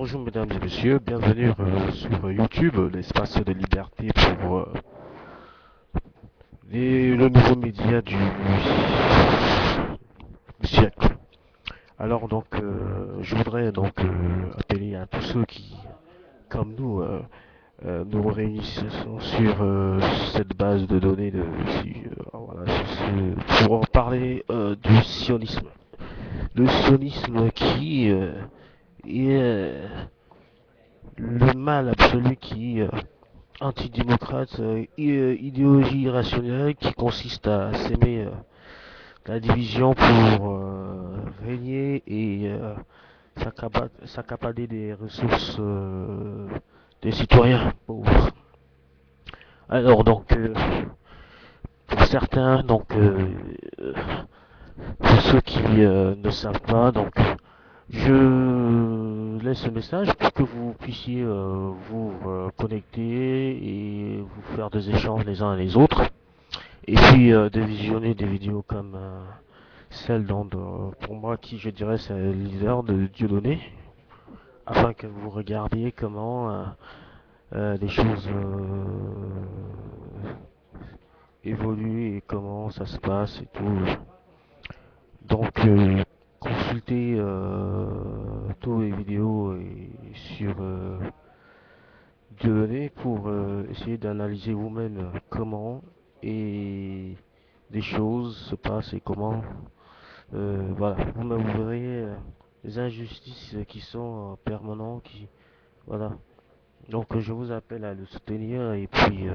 Bonjour mesdames et messieurs, bienvenue sur YouTube, l'espace de liberté pour le nouveau média du siècle. Alors donc, je voudrais donc appeler à tous ceux qui, comme nous, nous réunissons sur cette base de données voilà, pour parler du sionisme. Le sionisme qui est le mal absolu qui antidémocrate, idéologie irrationnelle qui consiste à s'aimer la division pour régner et s'accaparer des ressources des citoyens pauvres. Alors donc, pour certains, donc, pour ceux qui ne savent pas, donc, je laisse ce message pour que vous puissiez vous connecter et vous faire des échanges les uns et les autres. Et puis de visionner des vidéos comme celle pour moi qui je dirais c'est le leader de Dieudonné, afin que vous regardiez comment les choses évoluent et comment ça se passe et tout. Donc consultez tous les vidéos sur Dieudonné pour essayer d'analyser vous-même comment et les choses se passent et comment voilà, vous verrez les injustices qui sont permanentes, voilà. Donc je vous appelle à le soutenir et puis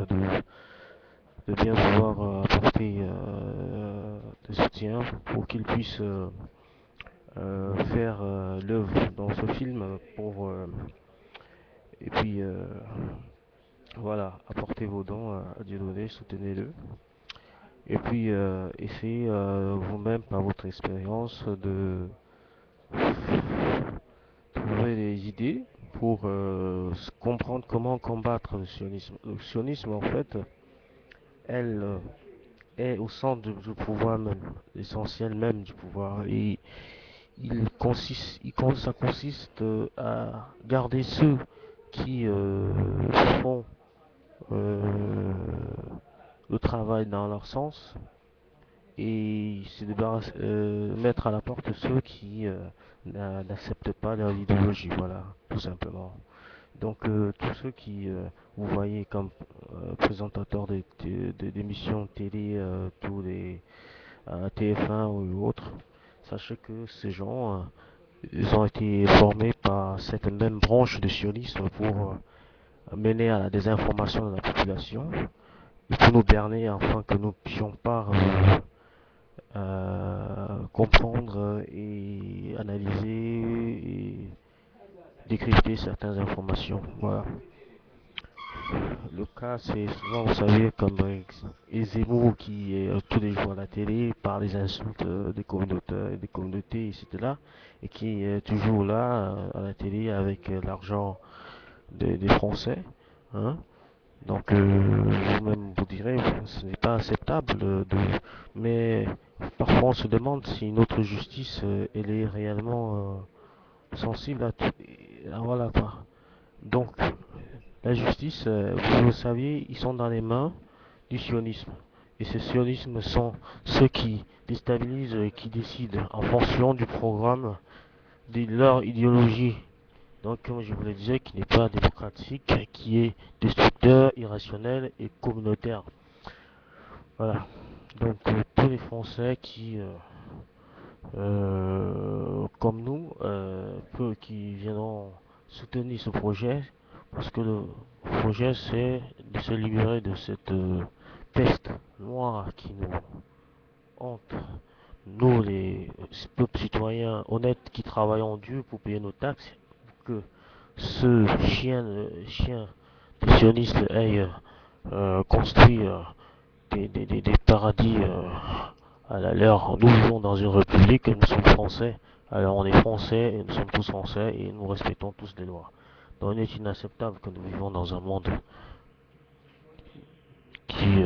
de bien vouloir apporter de soutien pour qu'il puisse faire l'œuvre dans ce film pour et puis voilà, apportez vos dons à Dieudonné, soutenez-le. Et puis essayez vous-même par votre expérience de trouver des idées pour comprendre comment combattre le sionisme. Le sionisme en fait, elle est au centre du pouvoir même, l'essentiel même du pouvoir. Et ça consiste à garder ceux qui font euh, le travail dans leur sens et mettre à la porte ceux qui n'acceptent pas leur idéologie, voilà, tout simplement. Donc tous ceux qui vous voyez comme présentateurs d'émissions télé, tous les TF1 ou autres, sachez que ces gens, ils ont été formés par cette même branche de sionisme pour mener à la désinformation de la population et pour nous berner afin que nous ne puissions pas comprendre et analyser et décrypter certaines informations. Voilà. Le cas, c'est souvent, vous savez, comme Zemmour qui est tous les jours à la télé par les insultes des communautés, etc. Et qui est toujours là à la télé avec l'argent des Français. Hein. Donc, vous-même vous direz, ce n'est pas acceptable, mais parfois on se demande si notre justice, elle est réellement sensible à tout. Voilà quoi. Donc, la justice, vous le saviez, ils sont dans les mains du sionisme. Et ces sionismes sont ceux qui déstabilisent et qui décident en fonction du programme de leur idéologie. Donc, comme je vous le disais, qui n'est pas démocratique, qui est destructeur, irrationnel et communautaire. Voilà. Donc, tous les Français qui, comme nous, qui viendront soutenir ce projet, parce que le projet, c'est de se libérer de cette peste noire qui nous hante. Nous, les peuples citoyens honnêtes qui travaillons dur pour payer nos taxes, pour que ce chien des sionistes ait construit des paradis à la leur. Nous vivons dans une république et nous sommes français. Alors on est français et nous sommes tous français et nous respectons tous les lois. Donc il est inacceptable que nous vivons dans un monde qui